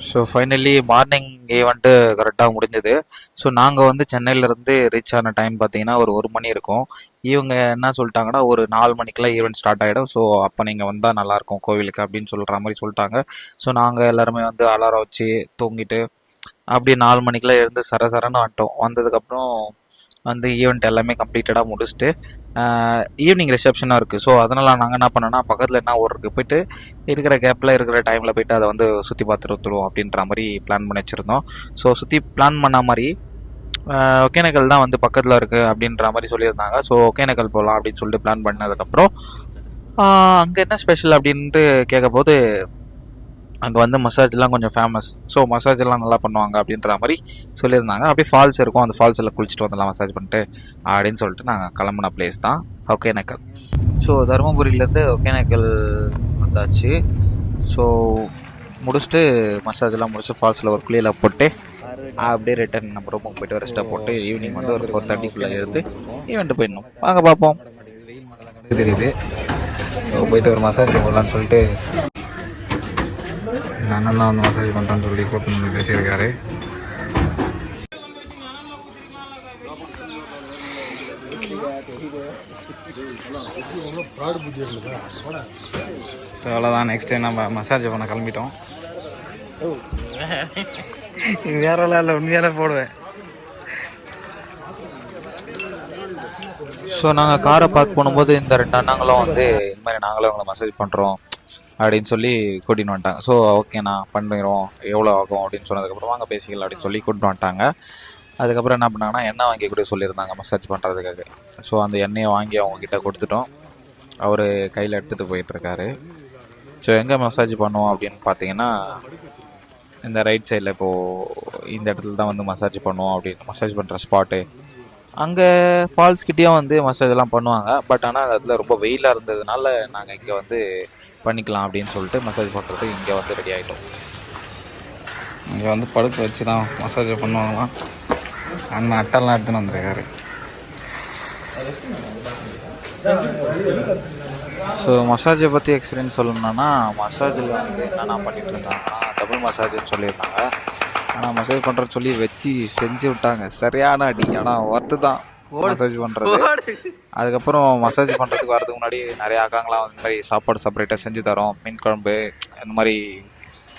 So finally morning event கரெக்டாக முடிஞ்சது. So நாங்கள் வந்து சென்னையிலேருந்து ரீச் ஆன டைம் பார்த்தீங்கன்னா ஒரு மணி இருக்கும். இவங்க என்ன சொல்லிட்டாங்கன்னா ஒரு 4 மணிக்கெலாம் ஈவெண்ட் ஸ்டார்ட் ஆகிடும். ஸோ அப்போ நீங்கள் வந்தால் நல்லாயிருக்கும் கோவிலுக்கு அப்படின்னு சொல்கிற மாதிரி சொல்லிட்டாங்க. ஸோ நாங்கள் எல்லாருமே வந்து அலாரம் வச்சு தூங்கிட்டு அப்படியே 4 மணிக்கெலாம் எழுந்து சரசரன்னு வந்துட்டோம். வந்ததுக்கப்புறம் வந்து ஈவெண்ட் எல்லாமே கம்ப்ளீட்டடாக முடிச்சுட்டு ஈவினிங் ரிசப்ஷனாக இருக்குது. ஸோ அதனால் நாங்கள் என்ன பண்ணோன்னா பக்கத்தில் என்ன ஊர் இருக்குது போயிட்டு இருக்கிற கேப்பில் இருக்கிற டைமில் போயிட்டு அதை வந்து சுற்றி பார்த்துட்டு வந்துடுவோம் அப்படின்ற மாதிரி பிளான் பண்ணி வச்சுருந்தோம். ஸோ சுற்றி பிளான் பண்ண மாதிரி ஒகேனக்கல் தான் வந்து பக்கத்தில் இருக்குது அப்படின்ற மாதிரி சொல்லியிருந்தாங்க. ஸோ ஒகேனக்கல் போகலாம் அப்படின்னு சொல்லிட்டு பிளான் பண்ணதுக்கப்புறம் அங்கே என்ன ஸ்பெஷல் அப்படின்ட்டு கேட்கும்போது அங்கே வந்து மசாஜ்லாம் கொஞ்சம் ஃபேமஸ். ஸோ மசாஜெல்லாம் நல்லா பண்ணுவாங்க அப்படின்ற மாதிரி சொல்லியிருந்தாங்க. அப்படியே ஃபால்ஸ் இருக்கும், அந்த ஃபால்ஸில் குளிச்சுட்டு வந்துடலாம் மசாஜ் பண்ணிட்டு அப்படின்னு சொல்லிட்டு நாங்கள் கிளம்புன பிளேஸ் தான் ஒகேனக்கல். ஸோ தருமபுரியிலேருந்து ஒகேனக்கல் வந்தாச்சு. ஸோ முடிச்சுட்டு மசாஜெல்லாம் முடிச்சுட்டு ஃபால்ஸில் ஒரு குளியலை போட்டு அப்படியே ரிட்டன் நம்ம ரூமுக்கு போய்ட்டு ரெஸ்ட்டாக போட்டு ஈவினிங் வந்து ஒரு 4:30 எடுத்து ஈவெண்ட்டு போயிடணும். வாங்க பார்ப்போம். வெயில் மட்டும் தெரியுது. ஸோ போயிட்டு ஒரு மசாஜ் போடலான்னு சொல்லிட்டு அண்ணன் தான் வந்து மசாஜ் பண்ணுறான்னு சொல்லி கூப்பிட்டு வந்து பேசியிருக்காரு. ஸோ அவ்வளோதான். நெக்ஸ்ட் நம்ம மசாஜ் பண்ண கிளம்பிட்டோம். வேறெல்லாம் இல்லை, உண்மையாலே போடுவேன். ஸோ நாங்கள் காரை பார்க் பண்ணும்போது இந்த 2 அண்ணாங்களும் வந்து இந்த மாதிரி நாங்களும் உங்களை மசாஜ் பண்ணுறோம் அப்படின்னு சொல்லி கூட்டின்னு வந்துட்டாங்க. ஸோ ஓகேண்ணா பண்ணிடுறோம், எவ்வளோ ஆகும் அப்படின்னு சொன்னதுக்கப்புறம் வாங்க பேசிக்கலாம் அப்படின்னு சொல்லி கூட்டின்னு வந்துட்டாங்க. அதுக்கப்புறம் என்ன பண்ணாங்கன்னா எண்ணெய் வாங்கி கூட சொல்லியிருந்தாங்க மசாஜ் பண்ணுறதுக்காக. ஸோ அந்த எண்ணெயை வாங்கி அவங்கக்கிட்ட கொடுத்துட்டோம். அவர் கையில் எடுத்துகிட்டு போயிட்டுருக்காரு. ஸோ எங்கே மசாஜ் பண்ணுவோம் அப்படின்னு பார்த்தீங்கன்னா இந்த ரைட் சைடில் இப்போது இந்த இடத்துல தான் வந்து மசாஜ் பண்ணுவோம் அப்படின்னு மசாஜ் பண்ணுற ஸ்பாட்டு. அங்கே ஃபால்ஸ்கிட்டேயும் வந்து மசாஜெல்லாம் பண்ணுவாங்க. பட் ஆனால் அந்த இடத்துல ரொம்ப வெயிலாக இருந்ததுனால நாங்கள் இங்கே வந்து பண்ணிக்கலாம் அப்படின்னு சொல்லிட்டு மசாஜ் பண்ணுறதுக்கு இங்கே வந்து ரெடி ஆகிட்டோம். இங்கே வந்து படுக்க வச்சு தான் மசாஜ் பண்ணுவாங்களாம். அண்ணன் அட்டெல்லாம் எடுத்துன்னு வந்துருக்காரு. ஸோ மசாஜை பற்றி எக்ஸ்பீரியன்ஸ் சொல்லணுன்னா மசாஜில் வந்து என்னென்ன பண்ணிகிட்டு இருந்தாங்கன்னா டபுள் மசாஜ்னு சொல்லியிருந்தாங்க. ஆனால் மசாஜ் பண்ணுறேன்னு சொல்லி வச்சு செஞ்சு விட்டாங்க. சரியான அடி. ஆனால் ஒர்த்து தான் மசாஜ் பண்ணுறது. அதுக்கப்புறம் மசாஜ் பண்ணுறதுக்கு வரதுக்கு முன்னாடி நிறைய அக்காங்களாம் இந்த மாதிரி சாப்பாடு செப்பரேட்டாக செஞ்சு தரோம், மீன் குழம்பு இந்த மாதிரி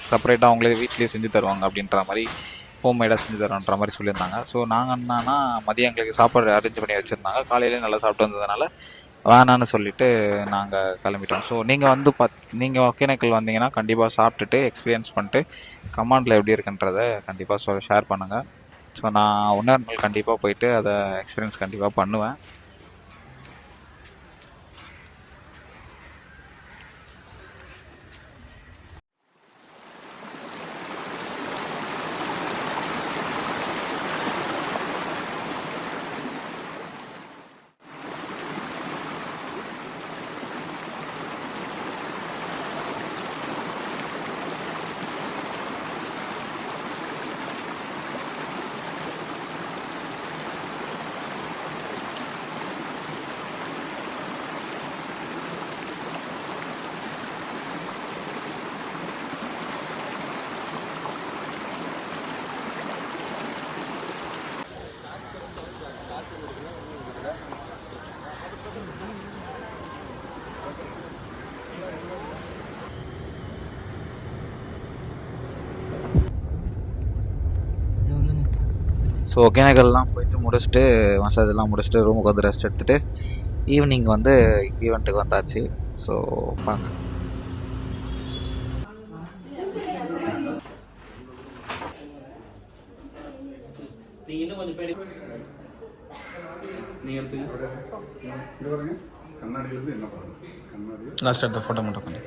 செப்பரேட்டாக அவங்களே வீட்லேயே செஞ்சு தருவாங்க அப்படின்ற மாதிரி ஹோம்மேடாக செஞ்சு தரோன்ற மாதிரி சொல்லியிருந்தாங்க. ஸோ நாங்கள் என்னன்னா மதியம் எங்களுக்கு சாப்பாடு அரேஞ்ச் பண்ணி வச்சுருந்தாங்க. காலையிலே நல்லா சாப்பிட்டு வந்ததுனால வேணான்னு சொல்லிவிட்டு நாங்கள் கிளம்பிட்டோம். ஸோ நீங்கள் வந்து நீங்கள் ஒகேனக்கல் வந்தீங்கன்னா கண்டிப்பாக சாப்பிட்டுட்டு எக்ஸ்பீரியன்ஸ் பண்ணிட்டு கமெண்டில் எப்படி இருக்குன்றதை கண்டிப்பாக ஷேர் பண்ணுங்கள். ஸோ நான் இன்னொரு நாள் கண்டிப்பாக போயிட்டு அதை எக்ஸ்பீரியன்ஸ் கண்டிப்பாக பண்ணுவேன். ஸோ ஒகேனக்கல்லாம் போயிட்டு முடிச்சுட்டு மசாஜெல்லாம் முடிச்சுட்டு ரூமுக்கு வந்து ரெஸ்ட் எடுத்துகிட்டு ஈவினிங் வந்து ஈவெண்ட்டுக்கு வந்தாச்சு. ஸோ வாங்க. லாஸ்ட் எடுத்த ஃபோட்டோ மட்டும் பண்ணி.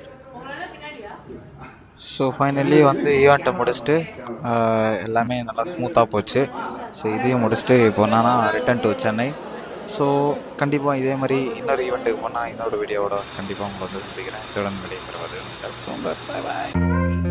ஸோ ஃபைனலி வந்து ஈவெண்ட்டை முடிச்சுட்டு எல்லாமே நல்லா ஸ்மூத்தாக போச்சு. ஸோ இதையும் முடிச்சுட்டு இப்போ என்னன்னா ரிட்டன் டு சென்னை. ஸோ கண்டிப்பாக இதே மாதிரி இன்னொரு ஈவெண்ட்டுக்கு போனால் இன்னொரு வீடியோவோட கண்டிப்பாக உங்களை வந்து சந்திக்கிறேன். தொடர்ந்து வெளியே பெறுவது. ஸோ பாய் பாய்.